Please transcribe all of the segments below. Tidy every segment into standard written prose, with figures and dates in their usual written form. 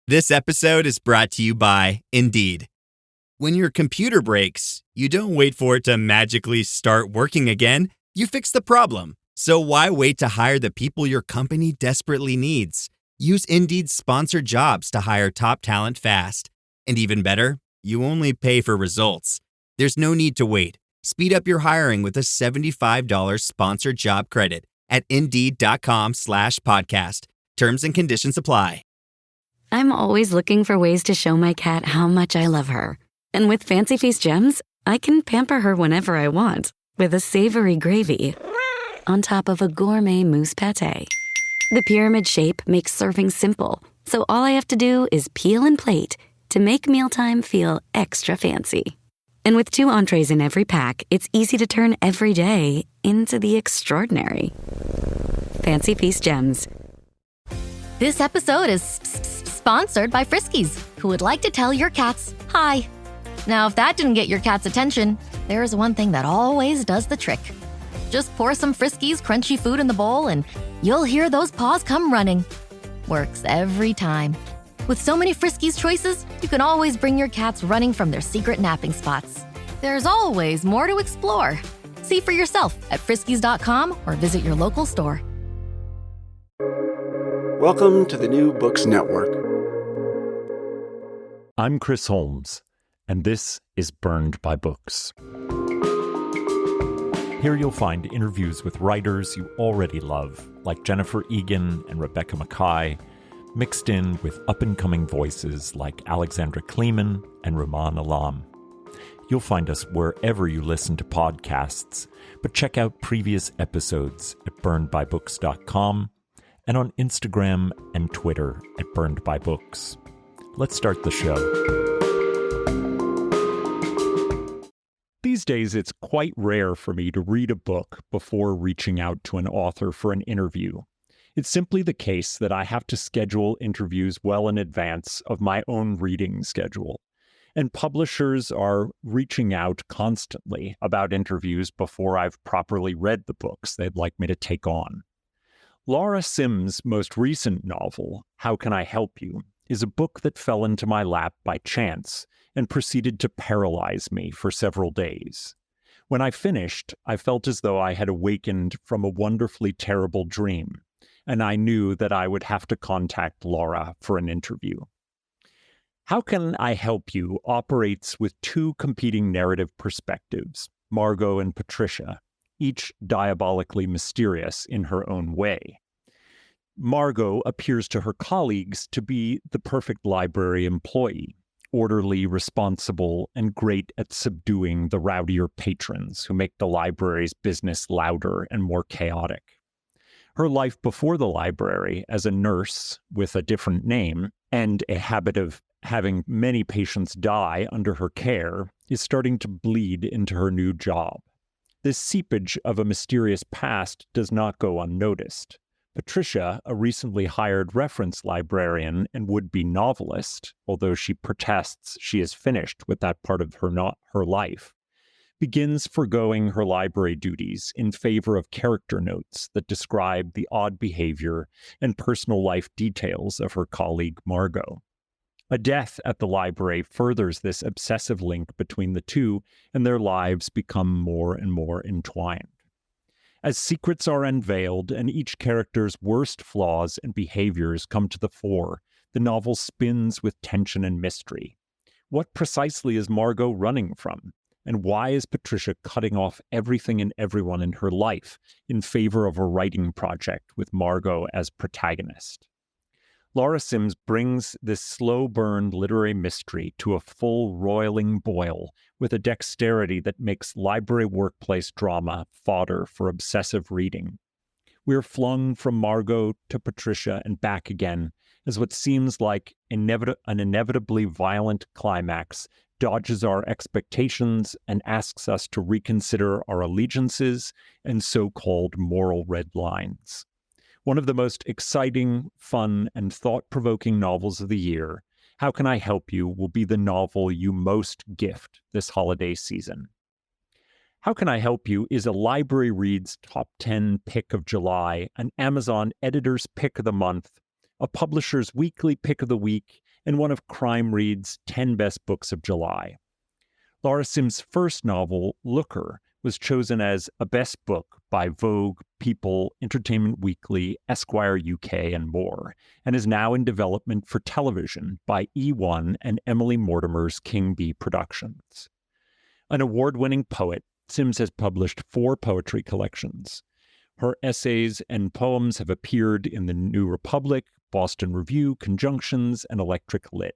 This episode is brought to you by Indeed. When your computer breaks, you don't wait for it to magically start working again. You fix the problem. So why wait to hire the people your company desperately needs? Use Indeed's sponsored jobs to hire top talent fast. And even better, you only pay for results. There's no need to wait. Speed up your hiring with a $75 sponsored job credit at Indeed.com/podcast. Terms and conditions apply. I'm always looking for ways to show my cat how much I love her. And with Fancy Feast gems, I can pamper her whenever I want with a savory gravy on top of a gourmet mousse pâté. The pyramid shape makes serving simple, so all I have to do is peel and plate to make mealtime feel extra fancy. And with 2 entrees in every pack, it's easy to turn every day into the extraordinary. Fancy Feast gems. This episode is sponsored by Friskies, who would like to tell your cats hi. Now, if that didn't get your cat's attention, there's one thing that always does the trick. Just pour some Friskies crunchy food in the bowl and you'll hear those paws come running. Works every time. With so many Friskies choices, you can always bring your cats running from their secret napping spots. There's always more to explore. See for yourself at friskies.com or visit your local store. Welcome to the New Books Network. I'm Chris Holmes, and this is Burned by Books. Here you'll find interviews with writers you already love, like Jennifer Egan and Rebecca Mackay, mixed in with up-and-coming voices like Alexandra Kleeman and Rumaan Alam. You'll find us wherever you listen to podcasts, but check out previous episodes at burnedbybooks.com and on Instagram and Twitter at burnedbybooks. Let's start the show. These days, it's quite rare for me to read a book before reaching out to an author for an interview. It's simply the case that I have to schedule interviews well in advance of my own reading schedule. And publishers are reaching out constantly about interviews before I've properly read the books they'd like me to take on. Laura Sim's most recent novel, How Can I Help You?, is a book that fell into my lap by chance and proceeded to paralyze me for several days. When I finished, I felt as though I had awakened from a wonderfully terrible dream, and I knew that I would have to contact Laura for an interview. How Can I Help You operates with 2 competing narrative perspectives, Margo and Patricia, each diabolically mysterious in her own way. Margo appears to her colleagues to be the perfect library employee, orderly, responsible, and great at subduing the rowdier patrons who make the library's business louder and more chaotic. Her life before the library as a nurse with a different name and a habit of having many patients die under her care is starting to bleed into her new job. This seepage of a mysterious past does not go unnoticed. Patricia, a recently hired reference librarian and would-be novelist, although she protests she is finished with that part of her life, begins forgoing her library duties in favor of character notes that describe the odd behavior and personal life details of her colleague Margo. A death at the library furthers this obsessive link between the two, and their lives become more and more entwined. As secrets are unveiled and each character's worst flaws and behaviors come to the fore, the novel spins with tension and mystery. What precisely is Margo running from? And why is Patricia cutting off everything and everyone in her life in favor of a writing project with Margo as protagonist? Laura Sims brings this slow-burn literary mystery to a full roiling boil with a dexterity that makes library workplace drama fodder for obsessive reading. We're flung from Margo to Patricia and back again as what seems like an inevitably violent climax dodges our expectations and asks us to reconsider our allegiances and so-called moral red lines. One of the most exciting, fun, and thought-provoking novels of the year, How Can I Help You will be the novel you most gift this holiday season. How Can I Help You is a Library Reads Top 10 Pick of July, an Amazon Editor's Pick of the Month, a Publisher's Weekly Pick of the Week, and one of Crime Read's 10 Best Books of July. Laura Sim's first novel, Looker, was chosen as a best book by Vogue, People, Entertainment Weekly, Esquire UK, and more, and is now in development for television by E1 and Emily Mortimer's King Bee Productions. An award-winning poet, Sims has published 4 poetry collections. Her essays and poems have appeared in the New Republic, Boston Review, Conjunctions, and Electric Lit.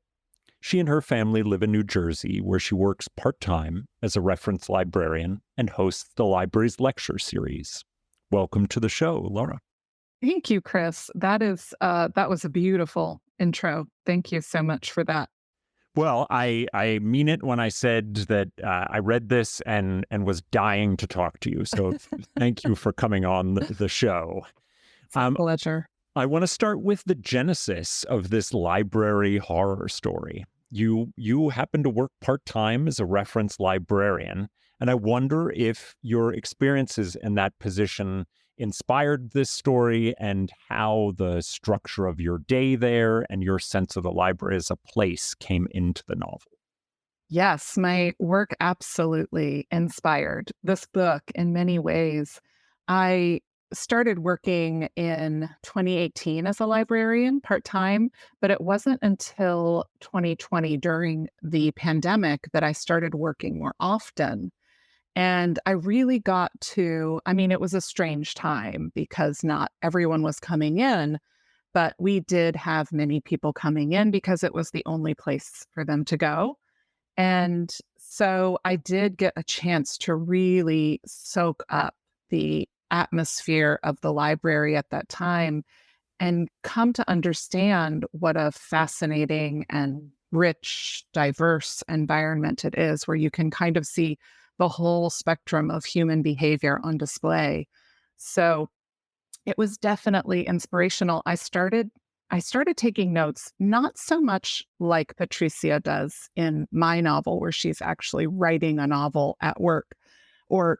She and her family live in New Jersey, where she works part-time as a reference librarian and hosts the library's lecture series. Welcome to the show, Laura. Thank you, Chris. That was a beautiful intro. Thank you so much for that. Well, I mean it when I said that I read this and was dying to talk to you. So thank you for coming on the show. It's a pleasure. I want to start with the genesis of this library horror story. You happen to work part-time as a reference librarian, and I wonder if your experiences in that position inspired this story and how the structure of your day there and your sense of the library as a place came into the novel. Yes, my work absolutely inspired this book in many ways. I started working in 2018 as a librarian part-time, but it wasn't until 2020 during the pandemic that I started working more often. And I really got to, it was a strange time because not everyone was coming in, but we did have many people coming in because it was the only place for them to go. And so I did get a chance to really soak up the atmosphere of the library at that time and come to understand what a fascinating and rich, diverse environment it is, where you can kind of see the whole spectrum of human behavior on display. So it was definitely inspirational. I started taking notes, not so much like Patricia does in my novel, where she's actually writing a novel at work, or,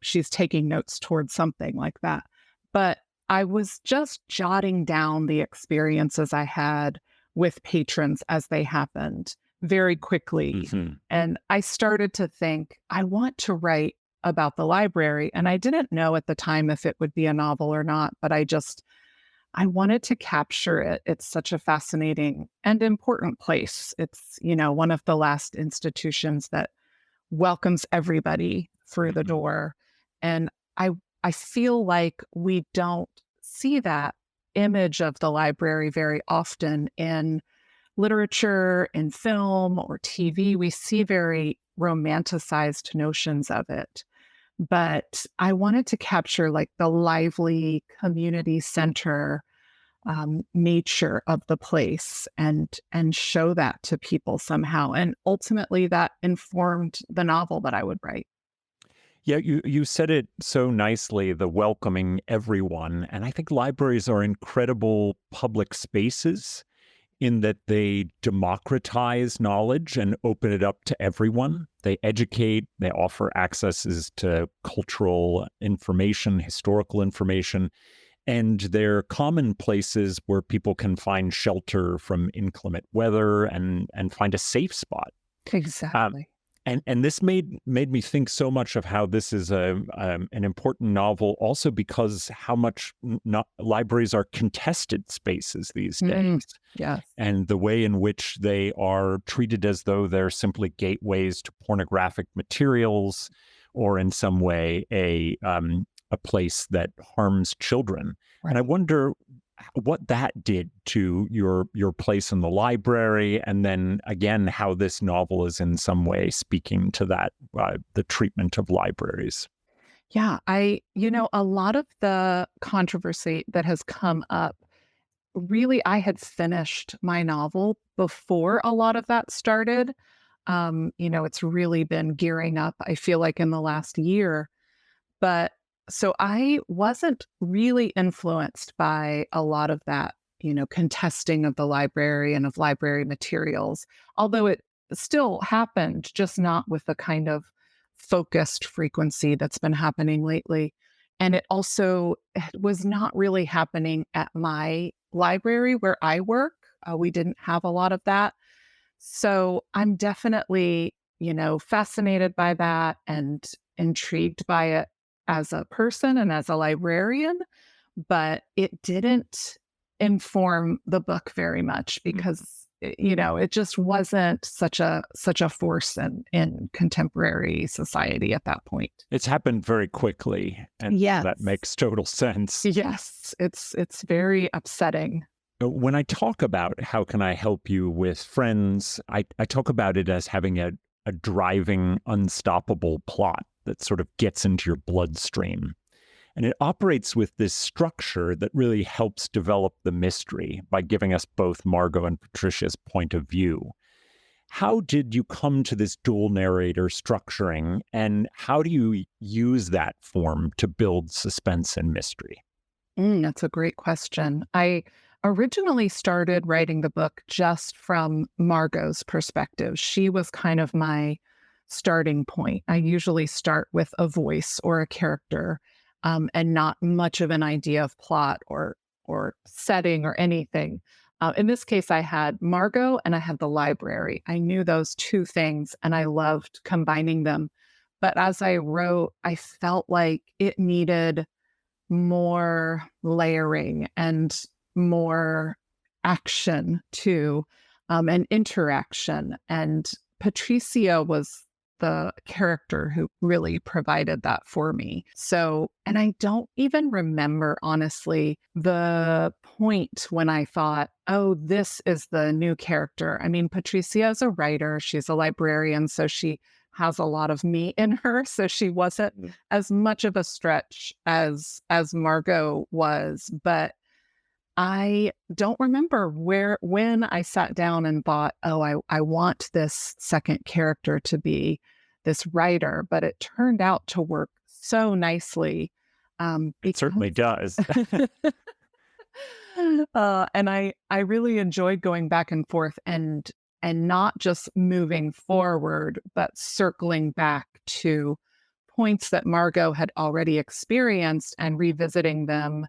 she's taking notes towards something like that. But I was just jotting down the experiences I had with patrons as they happened very quickly. Mm-hmm. And I started to think, I want to write about the library. And I didn't know at the time if it would be a novel or not, but I wanted to capture it. It's such a fascinating and important place. It's, one of the last institutions that welcomes everybody through the door. And I feel like we don't see that image of the library very often in literature, in film, or TV. We see very romanticized notions of it. But I wanted to capture like the lively community center nature of the place and show that to people somehow. And ultimately that informed the novel that I would write. Yeah, you said it so nicely, the welcoming everyone. And I think libraries are incredible public spaces in that they democratize knowledge and open it up to everyone. They educate, they offer accesses to cultural information, historical information, and they're common places where people can find shelter from inclement weather and find a safe spot. Exactly. And this made me think so much of how this is an important novel, also because how much libraries are contested spaces these days. Yes. And the way in which they are treated as though they're simply gateways to pornographic materials, or in some way a place that harms children. Right. And I wonder what that did to your place in the library, and then again how this novel is in some way speaking to that the treatment of libraries. Yeah, a lot of the controversy that has come up, really, I had finished my novel before a lot of that started. It's really been gearing up, I feel like, in the last year. But so I wasn't really influenced by a lot of that, contesting of the library and of library materials, although it still happened, just not with the kind of focused frequency that's been happening lately. And it also was not really happening at my library where I work. We didn't have a lot of that. So I'm definitely, fascinated by that and intrigued by it as a person and as a librarian, but it didn't inform the book very much because it just wasn't such a force in contemporary society at that point. It's happened very quickly, and Yes. that makes total sense. Yes, it's very upsetting. When I talk about how can I help you with friends, I talk about it as having a driving, unstoppable plot that sort of gets into your bloodstream. And it operates with this structure that really helps develop the mystery by giving us both Margo and Patricia's point of view. How did you come to this dual narrator structuring, and how do you use that form to build suspense and mystery? That's a great question. I originally started writing the book just from Margo's perspective. She was kind of my starting point. I usually start with a voice or a character, and not much of an idea of plot or setting or anything. In this case, I had Margo and I had the library. I knew those two things and I loved combining them. But as I wrote, I felt like it needed more layering and more action too, and interaction. And Patricia was the character who really provided that for me. So, and I don't even remember, honestly, the point when I thought, oh, this is the new character. I mean, Patricia is a writer, she's a librarian, so she has a lot of me in her. So she wasn't as much of a stretch as Margo was. But I don't remember when I sat down and thought, oh, I want this second character to be this writer, but it turned out to work so nicely. It certainly does. And I really enjoyed going back and forth and not just moving forward, but circling back to points that Margo had already experienced and revisiting them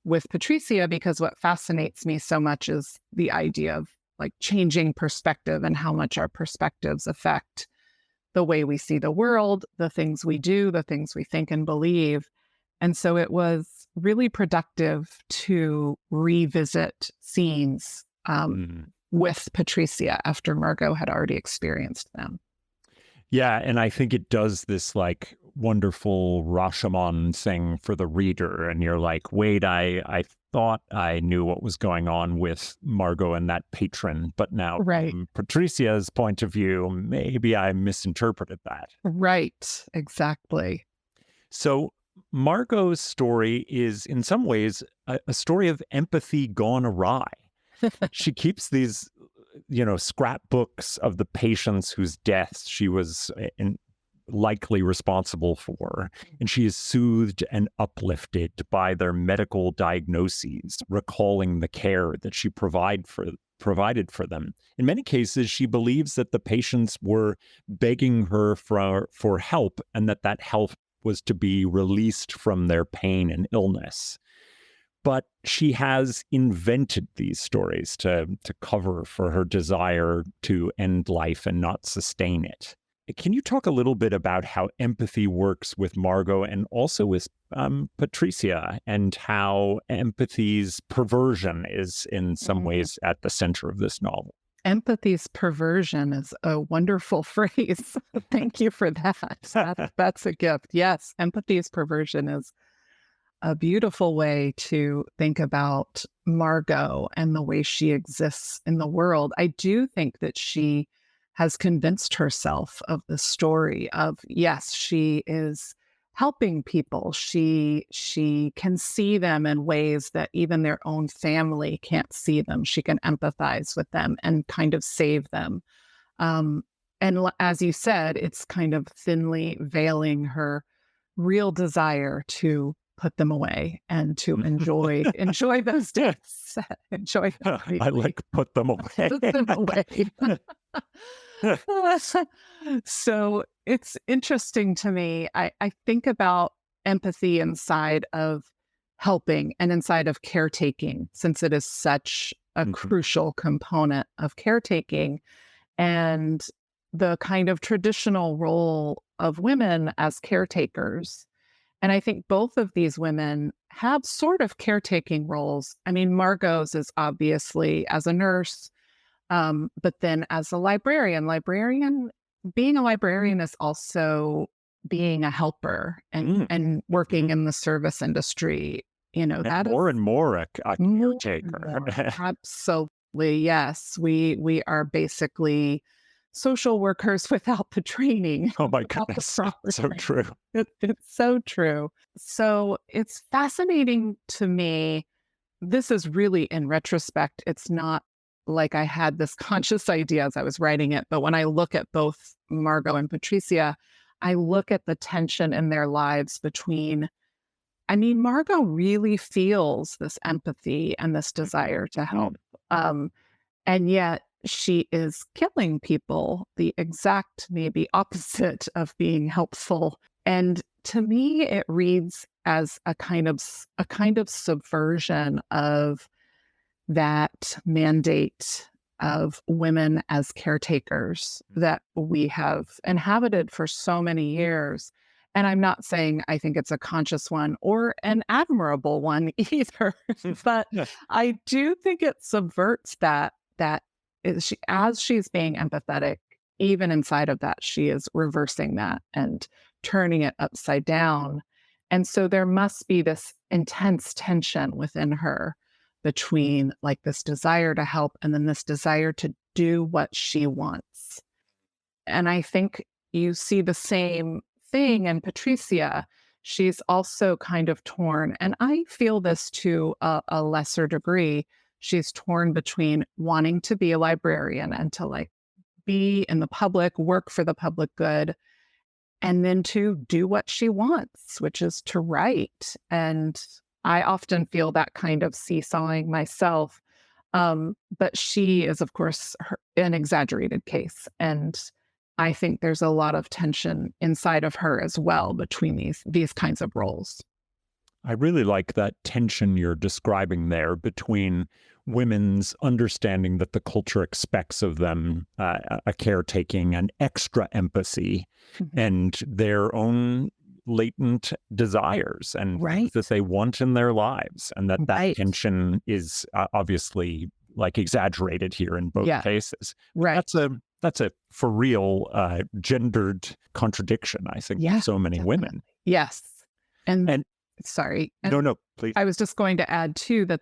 with Patricia, because what fascinates me so much is the idea of like changing perspective and how much our perspectives affect the way we see the world, the things we do, the things we think and believe. And so it was really productive to revisit scenes with Patricia after Margo had already experienced them. Yeah, and I think it does this like wonderful Rashomon thing for the reader. And you're like, wait, I thought I knew what was going on with Margo and that patron, but now from Patricia's point of view, maybe I misinterpreted that. Right, exactly. So Margo's story is in some ways a story of empathy gone awry. She keeps these scrapbooks of the patients whose deaths she was likely responsible for, and she is soothed and uplifted by their medical diagnoses, recalling the care that she provided for them. In many cases, she believes that the patients were begging her for help, and that help was to be released from their pain and illness. But she has invented these stories to cover for her desire to end life and not sustain it. Can you talk a little bit about how empathy works with Margo and also with Patricia, and how empathy's perversion is in some ways at the center of this novel? Empathy's perversion is a wonderful phrase. Thank you for that. That's a gift. Yes, empathy's perversion is a beautiful way to think about Margo and the way she exists in the world. I do think that she has convinced herself of the story of, yes, she is helping people. She can see them in ways that even their own family can't see them. She can empathize with them and kind of save them. And as you said, it's kind of thinly veiling her real desire to put them away and to enjoy those days. Enjoy them. I like put them away. Put them away. So it's interesting to me. I think about empathy inside of helping and inside of caretaking, since it is such a crucial component of caretaking, and the kind of traditional role of women as caretakers. And I think both of these women have sort of caretaking roles. I mean, Margot's is obviously as a nurse, but then as a being a librarian is also being a helper and working in the service industry. That more is and more a caretaker. more. Absolutely, yes. We are basically social workers without the training. Oh my without the goodness, proper so training. true. It's so true. So it's fascinating to me. This is really, in retrospect, it's not like I had this conscious idea as I was writing it, but when I look at both Margo and Patricia, I look at the tension in their lives between, I mean, Margo really feels this empathy and this desire to help. And yet she is killing people, the exact maybe opposite of being helpful. And to me, it reads as a kind of subversion of that mandate of women as caretakers that we have inhabited for so many years. And I'm not saying I think it's a conscious one or an admirable one either, but I do think it subverts that as she's being empathetic, even inside of that, she is reversing that and turning it upside down. And so there must be this intense tension within her between like this desire to help and then this desire to do what she wants. And I think you see the same thing in Patricia. She's also kind of torn, and I feel this to a lesser degree. She's torn between wanting to be a librarian and to like be in the public, work for the public good, and then to do what she wants, which is to write. And I often feel that kind of seesawing myself. But she is, of course, an exaggerated case. And I think there's a lot of tension inside of her as well between these kinds of roles. I really like that tension you're describing there between women's understanding that the culture expects of them a caretaking and extra empathy and their own latent desires and things that they want in their lives. And that tension is obviously like exaggerated here in both cases. Right. That's a for real gendered contradiction, I think, for so many women. Yes. And sorry. No, please. I was just going to add too that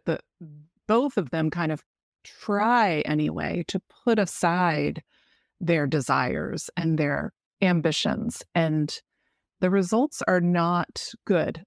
both of them kind of try anyway to put aside their desires and their ambitions, and the results are not good.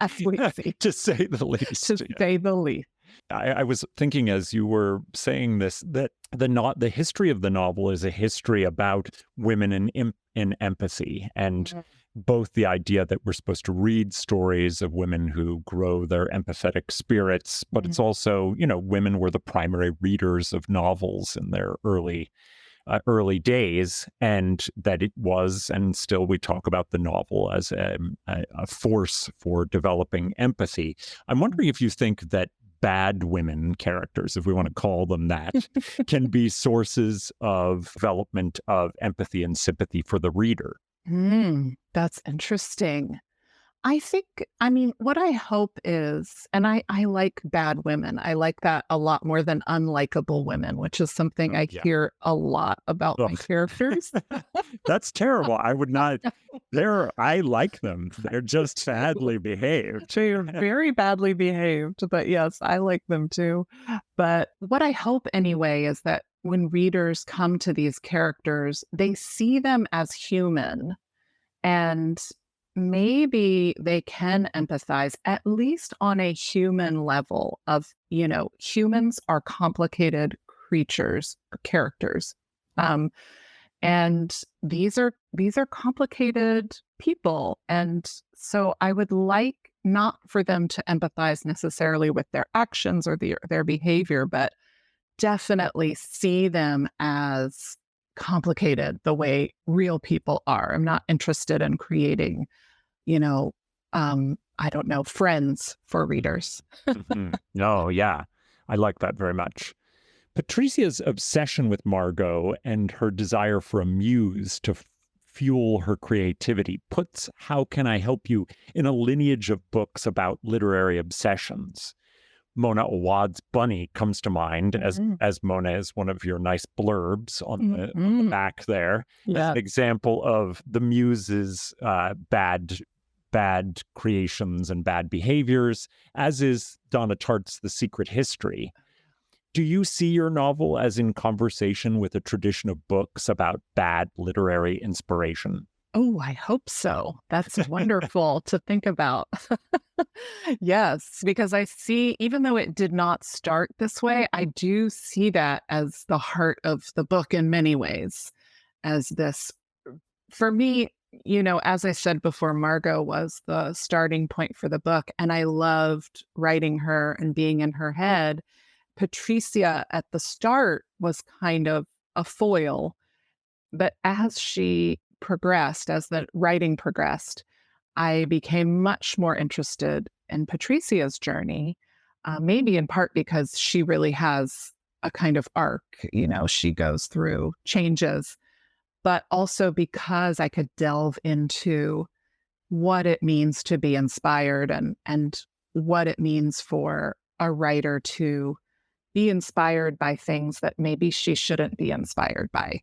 As we see. To say the least. To say the least. I was thinking as you were saying this that the history of the novel is a history about women in empathy, and both the idea that we're supposed to read stories of women who grow their empathetic spirits, but it's also, women were the primary readers of novels in their early days, and that it was, and still we talk about the novel as a force for developing empathy. I'm wondering if you think that bad women characters, if we want to call them that, can be sources of development of empathy and sympathy for the reader. That's interesting. I mean, what I hope is, and I like bad women. I like that a lot more than unlikable women, which is something I hear a lot about my characters. That's terrible. I would not. I like them. They're just badly behaved. They're very badly behaved, but yes, I like them too. But what I hope anyway is that when readers come to these characters, they see them as human, and maybe they can empathize at least on a human level of, humans are complicated creatures or characters. And these are complicated people. And so I would like not for them to empathize necessarily with their actions or their behavior, but definitely see them as complicated the way real people are. I'm not interested in creating I don't know, friends for readers. No, yeah, I like that very much. Patricia's obsession with Margo and her desire for a muse to fuel her creativity puts How Can I Help You in a lineage of books about literary obsessions. Mona Awad's Bunny comes to mind as Mona is one of your nice blurbs on the back there. Yeah. As an example of the muse's bad creations and bad behaviors, as is Donna Tartt's The Secret History. Do you see your novel as in conversation with a tradition of books about bad literary inspiration? Oh, I hope so. That's wonderful to think about. Yes, because I see, even though it did not start this way, I do see that as the heart of the book in many ways. As this, for me, as I said before, Margo was the starting point for the book, and I loved writing her and being in her head. Patricia at the start was kind of a foil, but as she progressed, as the writing progressed, I became much more interested in Patricia's journey, maybe in part because she really has a kind of arc, she goes through changes, but also because I could delve into what it means to be inspired and what it means for a writer to be inspired by things that maybe she shouldn't be inspired by.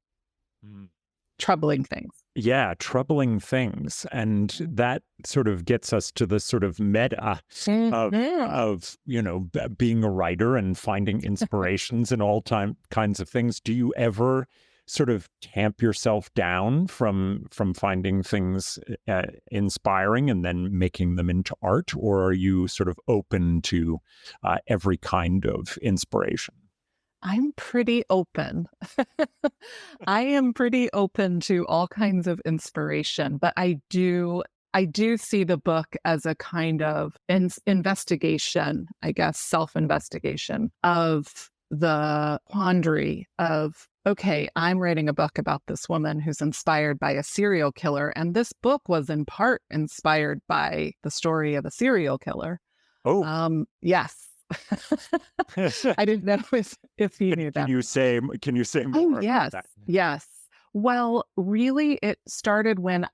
Troubling things. Yeah, troubling things. And that sort of gets us to the sort of meta of being a writer and finding inspirations in all kinds of things. Do you ever sort of tamp yourself down from finding things inspiring and then making them into art? Or are you sort of open to every kind of inspiration? I'm pretty open. I am pretty open to all kinds of inspiration, but I do see the book as a kind of investigation, I guess, self-investigation of the quandary of, okay, I'm writing a book about this woman who's inspired by a serial killer, and this book was in part inspired by the story of a serial killer. Oh, yes. I didn't know if you knew that. Can you say more yes, about that? Yes. Well, really, it started when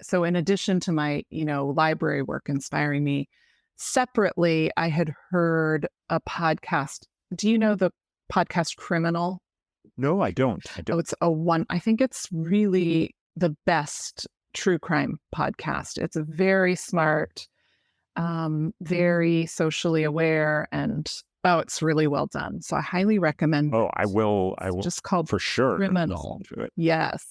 so in addition to my, library work inspiring me, separately, I had heard a podcast. Do you know the podcast Criminal? No, I don't. Oh, I think it's really the best true crime podcast. It's a very smart, very socially aware, and it's really well done. So I highly recommend. Oh, I will. Just called for sure. Criminal. Yes.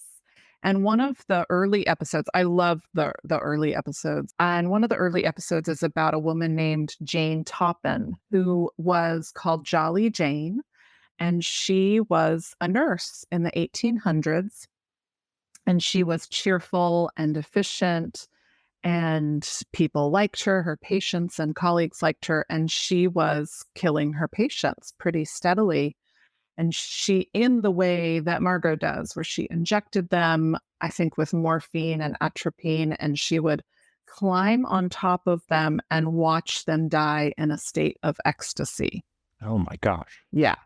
And one of the early episodes, I love the early episodes. And one of the early episodes is about a woman named Jane Toppin, who was called Jolly Jane. And she was a nurse in the 1800s. And she was cheerful and efficient. And people liked her, her patients and colleagues liked her, and she was killing her patients pretty steadily. And she, in the way that Margo does, where she injected them, I think, with morphine and atropine, and she would climb on top of them and watch them die in a state of ecstasy. Oh my gosh. Yeah.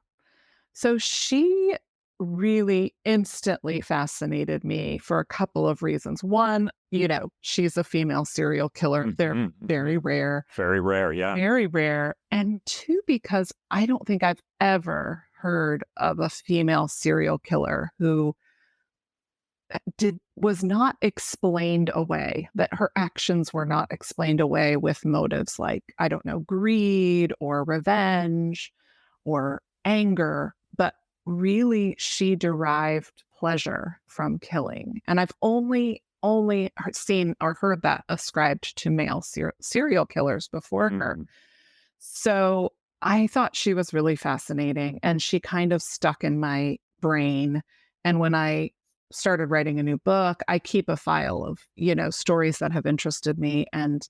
So she really instantly fascinated me for a couple of reasons. One, she's a female serial killer. They're very rare. Very rare, yeah. Very rare. And two, because I don't think I've ever heard of a female serial killer who was not explained away, that her actions were not explained away with motives like, I don't know, greed or revenge or anger, but really she derived pleasure from killing. And I've only seen or heard that ascribed to male serial killers before her. So I thought she was really fascinating, and she kind of stuck in my brain. And when I started writing a new book, I keep a file of, stories that have interested me, and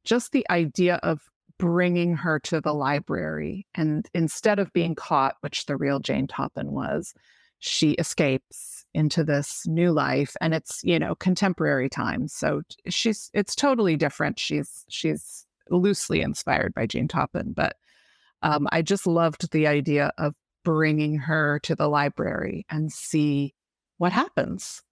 just the idea of bringing her to the library. And instead of being caught, which the real Jane Toppin was, she escapes into this new life, and it's, contemporary times. So it's totally different. She's loosely inspired by Jane Toppan, but I just loved the idea of bringing her to the library and see what happens.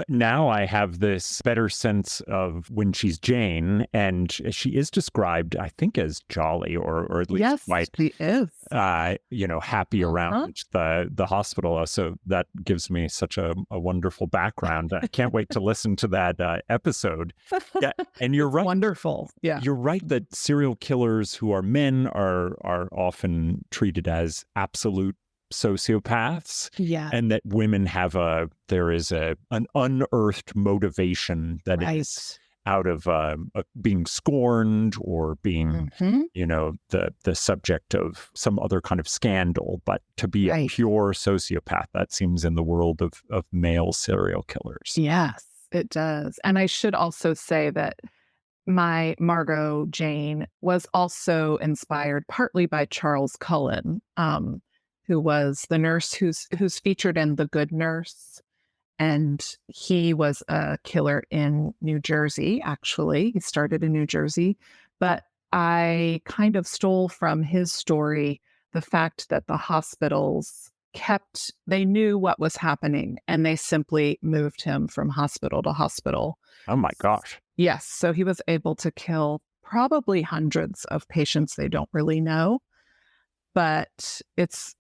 Now I have this better sense of when she's Jane, and she is described, I think, as jolly or at least quite, she is. Happy around the hospital. So that gives me such a wonderful background. I can't wait to listen to that episode. Yeah, and you're right. Wonderful. Yeah, you're right that serial killers who are men are often treated as absolute sociopaths. Yeah. And that women have there is an unearthed motivation that is out of being scorned or being, the subject of some other kind of scandal. But to be a pure sociopath, that seems in the world of male serial killers. Yes, it does. And I should also say that my Margo Jane was also inspired partly by Charles Cullen, who was the nurse who's featured in The Good Nurse. And he was a killer in New Jersey, actually. He started in New Jersey. But I kind of stole from his story the fact that the hospitals they knew what was happening, and they simply moved him from hospital to hospital. Oh my gosh. Yes. So he was able to kill probably hundreds of patients they don't really know. But it's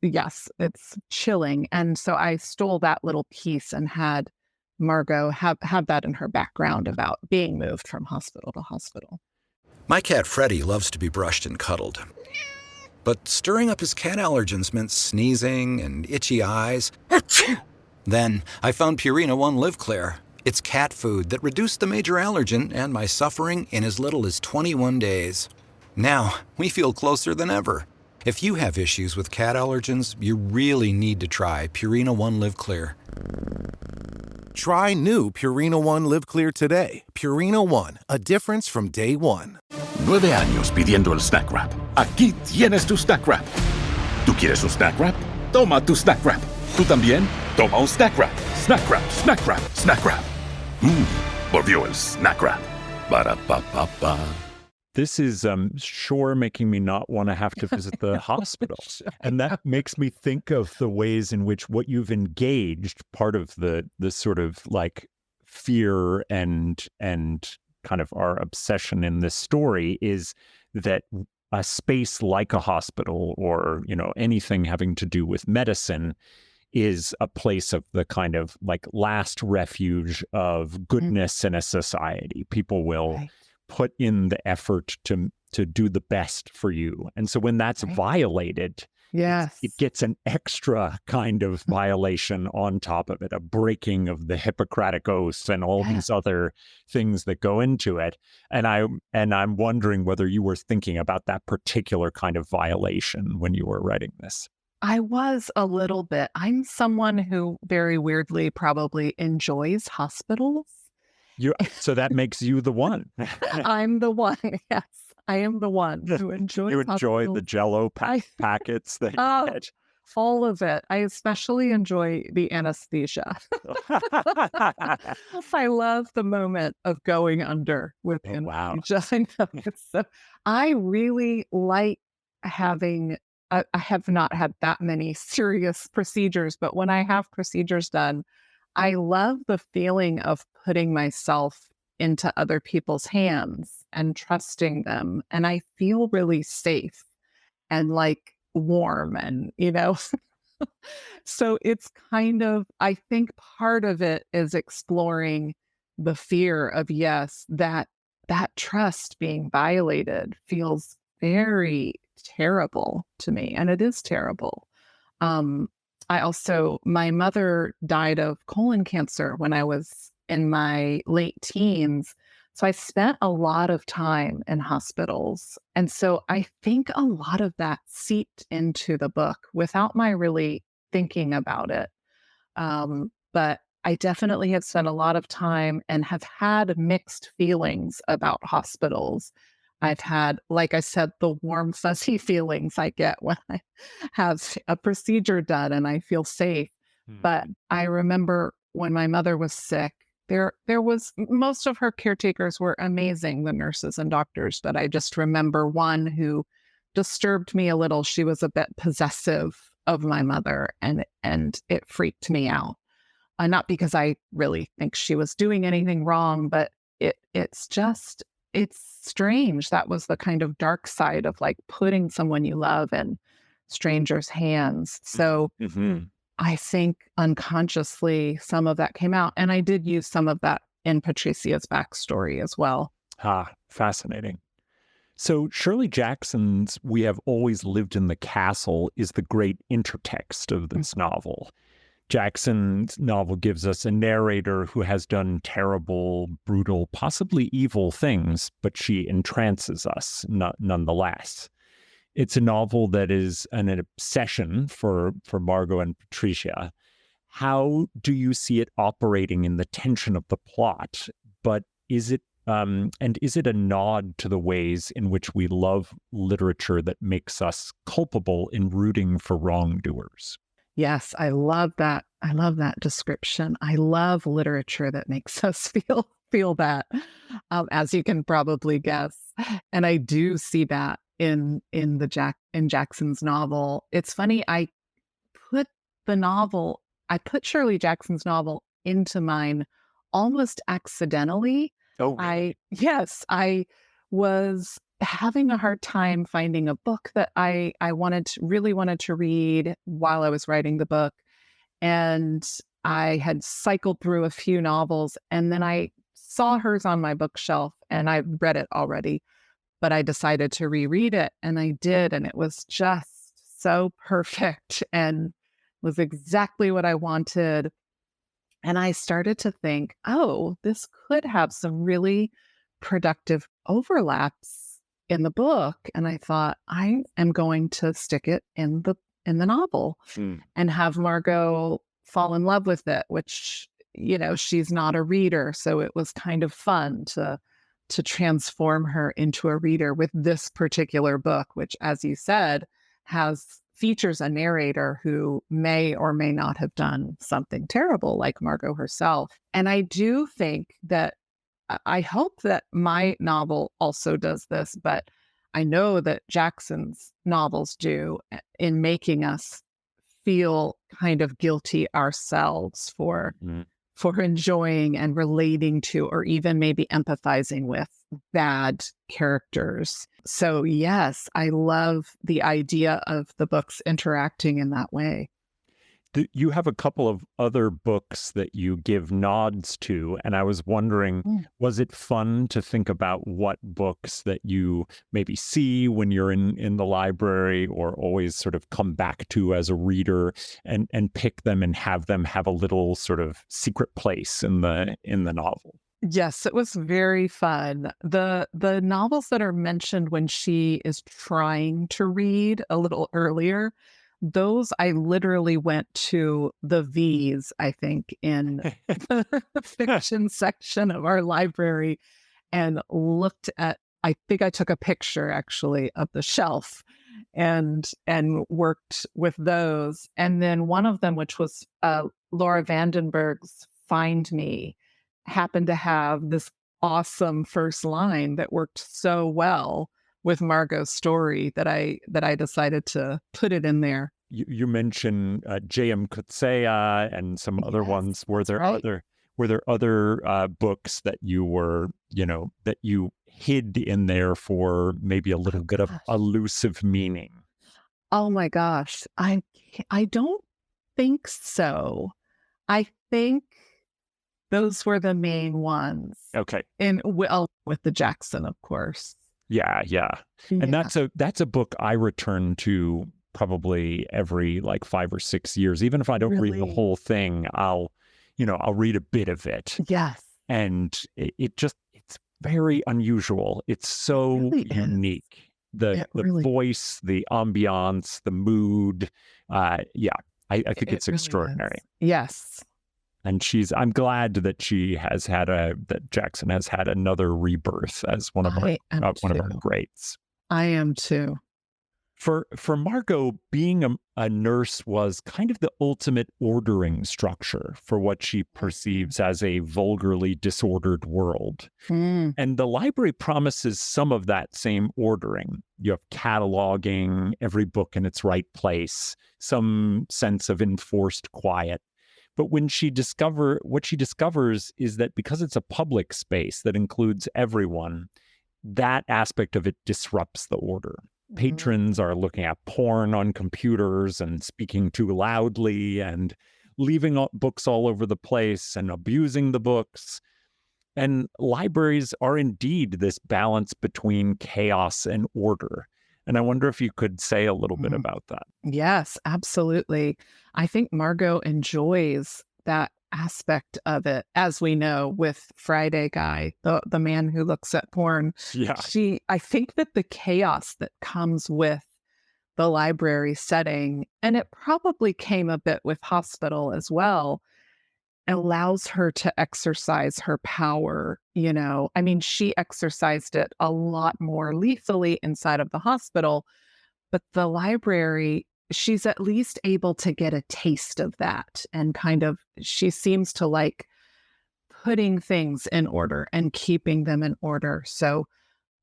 chilling. And so I stole that little piece and had Margo have that in her background about being moved from hospital to hospital. My cat Freddie loves to be brushed and cuddled. But stirring up his cat allergens meant sneezing and itchy eyes. Then I found Purina One Live Clear. It's cat food that reduced the major allergen and my suffering in as little as 21 days. Now we feel closer than ever. If you have issues with cat allergens, you really need to try Purina One Live Clear. Try new Purina One Live Clear today. Purina One, a difference from day one. 9 años pidiendo el snack wrap. Aquí tienes tu snack wrap. ¿Tú quieres un snack wrap? Toma tu snack wrap. ¿Tú también? Toma un snack wrap. Snack wrap, snack wrap, snack wrap. Volvió el snack wrap. Ba-da-ba-ba-ba. This is sure making me not want to have to visit the hospital. And that makes me think of the ways in which what you've engaged, part of the sort of like fear and kind of our obsession in this story is that a space like a hospital or, anything having to do with medicine is a place of the kind of like last refuge of goodness in a society. People will put in the effort to do the best for you. And so when that's violated, it gets an extra kind of violation on top of it, a breaking of the Hippocratic Oath and all these other things that go into it. And I'm wondering whether you were thinking about that particular kind of violation when you were writing this. I was a little bit. I'm someone who very weirdly probably enjoys hospitals. So that makes you the one. I'm the one. Yes, I am the one who enjoys. You enjoy the Jell-O packets that you get. All of it. I especially enjoy the anesthesia. I love the moment of going under with anesthesia. Wow. I really like having. I have not had that many serious procedures, but when I have procedures done, I love the feeling of putting myself into other people's hands and trusting them. And I feel really safe and like warm and, so it's kind of, I think part of it is exploring the fear of, that trust being violated feels very terrible to me. And it is terrible. My mother died of colon cancer when I was in my late teens. So I spent a lot of time in hospitals. And so I think a lot of that seeped into the book without my really thinking about it. But I definitely have spent a lot of time and have had mixed feelings about hospitals. I've had, like I said, the warm, fuzzy feelings I get when I have a procedure done and I feel safe. But I remember when my mother was sick, there was most of her caretakers were amazing, the nurses and doctors, but I just remember one who disturbed me a little. She was a bit possessive of my mother, and it freaked me out. Not because I really think she was doing anything wrong, but it's strange. That was the kind of dark side of like putting someone you love in strangers' hands. So I think unconsciously some of that came out. And I did use some of that in Patricia's backstory as well. Fascinating. So Shirley Jackson's "We Have Always Lived in the Castle" is the great intertext of this novel. Jackson's novel gives us a narrator who has done terrible, brutal, possibly evil things, but she entrances us nonetheless. It's a novel that is an obsession for Margo and Patricia. How do you see it operating in the tension of the plot? But is it a nod to the ways in which we love literature that makes us culpable in rooting for wrongdoers? Yes, I love that. I love that description. I love literature that makes us feel that, as you can probably guess. And I do see that in Jackson's novel. It's funny. I put Shirley Jackson's novel into mine almost accidentally. Oh, really? I was having a hard time finding a book that I really wanted to read while I was writing the book. And I had cycled through a few novels, and then I saw hers on my bookshelf, and I read it already, but I decided to reread it, and I did, and it was just so perfect and was exactly what I wanted. And I started to think, oh, this could have some really productive overlaps in the book. And I thought, I am going to stick it in the novel and have Margo fall in love with it, which, she's not a reader. So it was kind of fun to transform her into a reader with this particular book, which, as you said, features a narrator who may or may not have done something terrible, like Margo herself. And I do think that I hope that my novel also does this, but I know that Jackson's novels do, in making us feel kind of guilty ourselves for enjoying and relating to, or even maybe empathizing with, bad characters. So yes, I love the idea of the books interacting in that way. You have a couple of other books that you give nods to, and I was wondering, was it fun to think about what books that you maybe see when you're in the library, or always sort of come back to as a reader, and pick them and have them have a little sort of secret place in the novel? Yes, it was very fun. The novels that are mentioned when she is trying to read a little earlier, those I literally went to the V's, I think, in the fiction section of our library, and looked at, I think I took a picture actually of the shelf and worked with those. And then one of them, which was Laura Vandenberg's Find Me, happened to have this awesome first line that worked so well with Margo's story that I decided to put it in there. You mentioned J.M. Coetzee and some other ones. Were there other books that you were, that you hid in there for maybe a little bit of elusive meaning? Oh my gosh, I don't think so. I think those were the main ones. Okay. And with the Jackson, of course. Yeah. And that's a book I return to probably every 5 or 6 years. Even if I don't read the whole thing, I'll read a bit of it. Yes. And it's very unusual. It's so unique. The voice, the ambiance, the mood. I think it's extraordinary. Yes. And I'm glad that that Jackson has had another rebirth as one of our greats. I am too. For Margo, being a nurse was kind of the ultimate ordering structure for what she perceives as a vulgarly disordered world. Mm. And the library promises some of that same ordering. You have cataloging, every book in its right place, some sense of enforced quiet. But what she discovers is that because it's a public space that includes everyone, that aspect of it disrupts the order. Patrons are looking at porn on computers and speaking too loudly and leaving books all over the place and abusing the books. And libraries are indeed this balance between chaos and order. And I wonder if you could say a little bit about that. Yes, absolutely. I think Margo enjoys that aspect of it, as we know with Friday Guy, the man who looks at porn. Yeah. I think that the chaos that comes with the library setting, and it probably came a bit with hospital as well, allows her to exercise her power. I mean, she exercised it a lot more lethally inside of the hospital, but the library, she's at least able to get a taste of that. And kind of, she seems to like putting things in order and keeping them in order. So,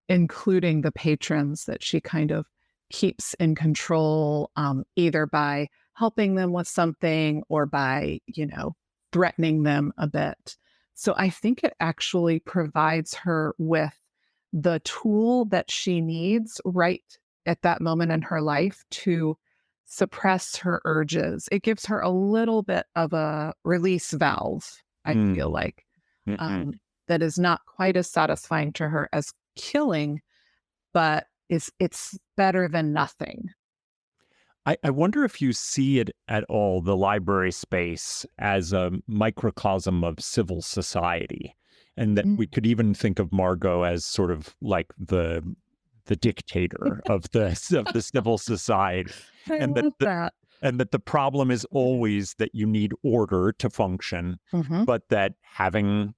including the patrons that she kind of keeps in control, either by helping them with something or by, threatening them a bit. So I think it actually provides her with the tool that she needs right at that moment in her life to suppress her urges. It gives her a little bit of a release valve, I feel like, that is not quite as satisfying to her as killing, but it's better than nothing. I wonder if you see it at all, the library space, as a microcosm of civil society, and that we could even think of Margo as sort of like the dictator of the civil society. And that the problem is always that you need order to function, but that having,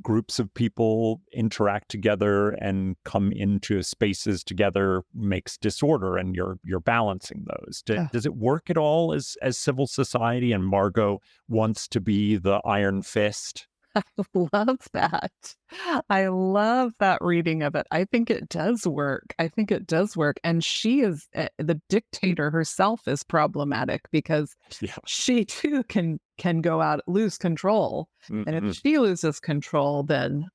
groups of people interact together and come into spaces together makes disorder, and you're balancing those. Does it work at all as civil society, and Margo wants to be the iron fist? I love that. I love that reading of it. I think it does work. And she is the dictator herself is problematic because she too can go out, lose control. And if she loses control, then,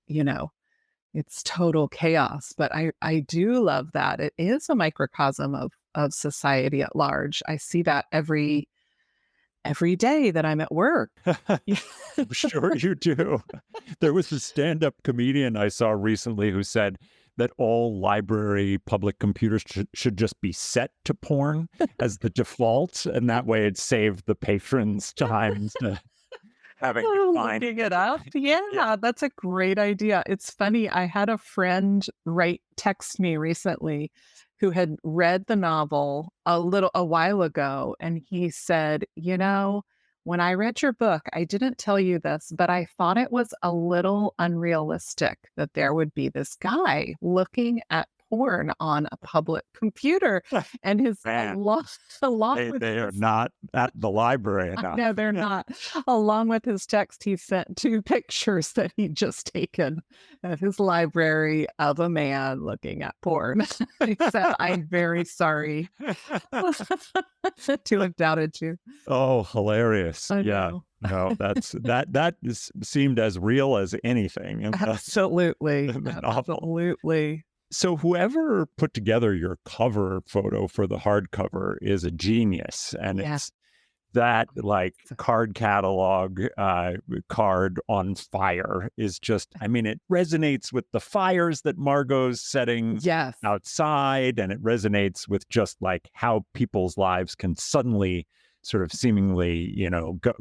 it's total chaos. But I do love that. It is a microcosm of society at large. I see that every day that I'm at work. I'm sure you do. There was a stand-up comedian I saw recently who said that all library public computers should just be set to porn as the default, and that way it saved the patrons time to having to find it up. Yeah, that's a great idea. It's funny. I had a friend text me recently who had read the novel a while ago. And he said, when I read your book, I didn't tell you this, but I thought it was a little unrealistic that there would be this guy looking at porn on a public computer. And his they are not at the library enough. No, they're not. Along with his text, he sent 2 pictures that he'd just taken at his library of a man looking at porn. He said, "I'm very sorry to have doubted you." Oh, hilarious. Yeah. No, that seemed as real as anything. Absolutely. Absolutely. So whoever put together your cover photo for the hardcover is a genius. And it's that card catalog card on fire is just, it resonates with the fires that Margo's setting outside. And it resonates with just how people's lives can suddenly sort of seemingly,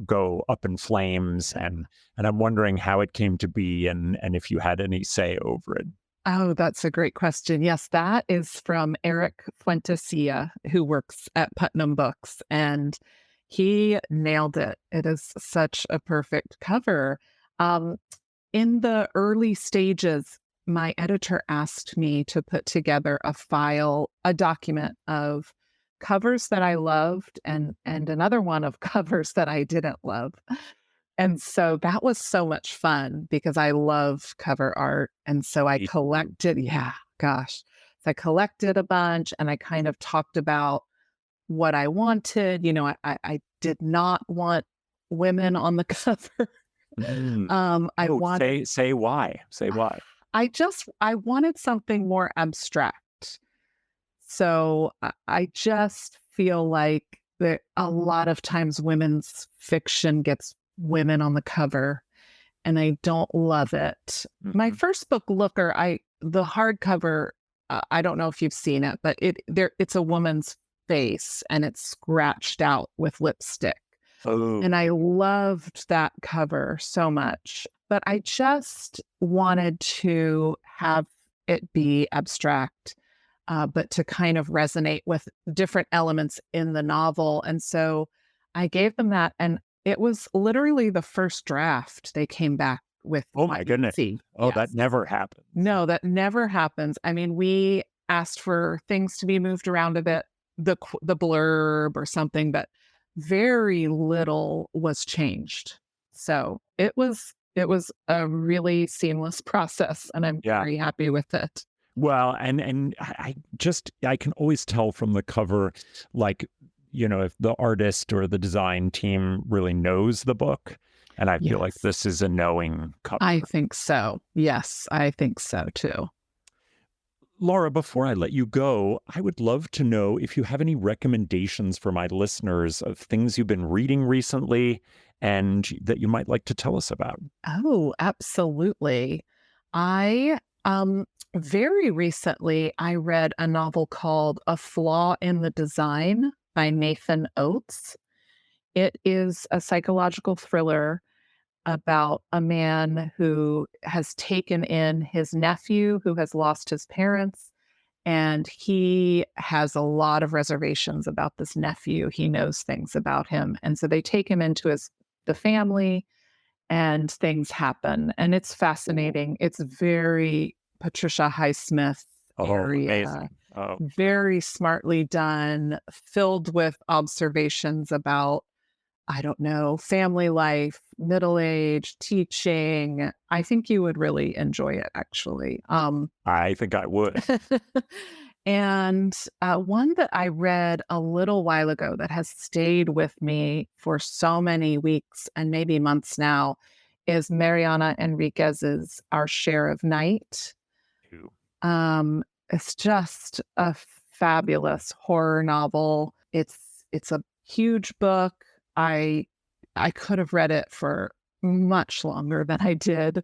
go up in flames. And I'm wondering how it came to be and if you had any say over it. Oh, that's a great question. Yes, that is from Eric Fuentesilla, who works at Putnam Books, and he nailed it. It is such a perfect cover. In the early stages, my editor asked me to put together a document of covers that I loved and another one of covers that I didn't love. And so that was so much fun because I love cover art. And so I collected, So I collected a bunch and I kind of talked about what I wanted. I did not want women on the cover. I wanted say why. Say why. I wanted something more abstract. So I just feel like that a lot of times women's fiction gets women on the cover, and I don't love it. My first book, Looker, the hardcover, I don't know if you've seen it, but it's a woman's face and it's scratched out with lipstick. Oh. And I loved that cover so much, but I just wanted to have it be abstract, but to kind of resonate with different elements in the novel. And so I gave them that, and it was literally the first draft they came back with. Oh my goodness. Oh, Yes. that never happened. No, that never happens. I mean, we asked for things to be moved around a bit, the blurb or something, but very little was changed. So it was a really seamless process, and I'm very happy with it. Well, and I can always tell from the cover, like, if the artist or the design team really knows the book. And I feel like this is a knowing cover. I think so. Yes, I think so too. Laura, before I let you go, I would love to know if you have any recommendations for my listeners of things you've been reading recently and that you might like to tell us about. Oh, absolutely. Very recently, I read a novel called A Flaw in the Design by Nathan Oates. It is a psychological thriller about a man who has taken in his nephew who has lost his parents, and he has a lot of reservations about this nephew. He knows things about him, and so they take him into the family, and things happen, and it's fascinating. It's very Patricia Highsmith area. Very smartly done, filled with observations about, I don't know, family life, middle age, teaching. I think you would really enjoy it, actually. I think I would. And one that I read a little while ago that has stayed with me for so many weeks and maybe months now is Mariana Enriquez's Our Share of Night. It's just a fabulous horror novel. It's a huge book. I could have read it for much longer than I did.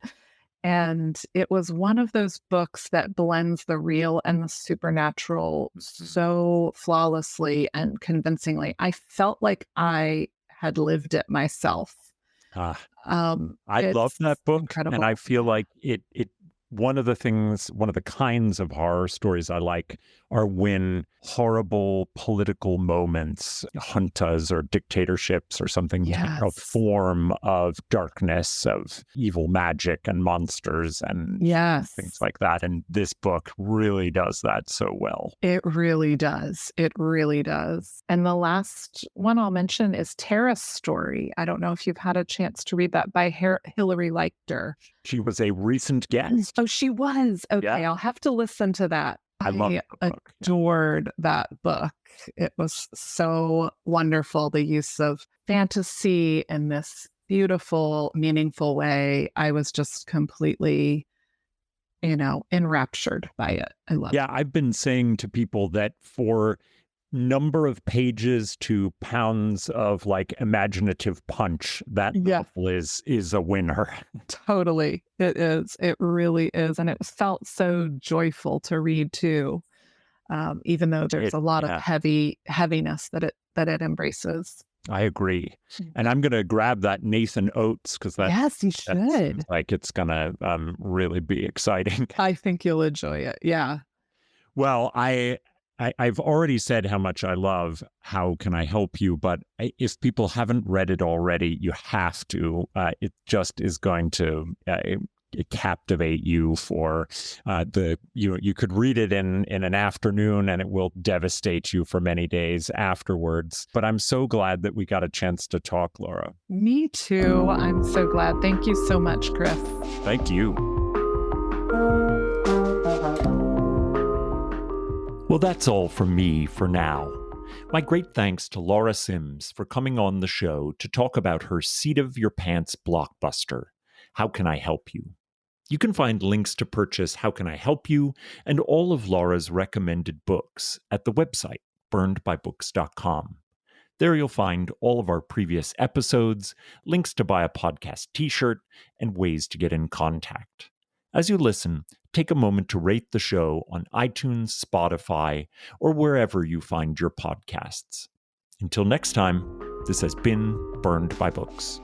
And it was one of those books that blends the real and the supernatural so flawlessly and convincingly. I felt like I had lived it myself. I love that book. Incredible. And I feel like it one of the kinds of horror stories I like are when horrible political moments hunt us, or dictatorships or something, a form of darkness, of evil magic and monsters and things like that. And this book really does that so well. It really does. It really does. And the last one I'll mention is Tara's Story. I don't know if you've had a chance to read that, by Hilary Leichter. She was a recent guest. Oh, she was. Okay, I'll have to listen to that. I adored that book. It was so wonderful. The use of fantasy in this beautiful, meaningful way. I was just completely, enraptured by it. I love it. Yeah, I've been saying to people that for number of pages to pounds of like imaginative punch, that novel is a winner. Totally. It is. It really is. And it felt so joyful to read too. Even though there's a lot of heaviness that it embraces. I agree. And I'm going to grab that Nathan Oates because you should. Like it's going to really be exciting. I think you'll enjoy it. Yeah. Well, I've already said how much I love How Can I Help You, but if people haven't read it already, you have to. It just is going to captivate you for you could read it in an afternoon and it will devastate you for many days afterwards. But I'm so glad that we got a chance to talk, Laura. Me too. I'm so glad. Thank you so much, Chris. Thank you. Well, that's all from me for now. My great thanks to Laura Sims for coming on the show to talk about her seat of your pants blockbuster, How Can I Help You? You can find links to purchase How Can I Help You and all of Laura's recommended books at the website, burnedbybooks.com. There you'll find all of our previous episodes, links to buy a podcast t-shirt, and ways to get in contact. As you listen, take a moment to rate the show on iTunes, Spotify, or wherever you find your podcasts. Until next time, this has been Burned by Books.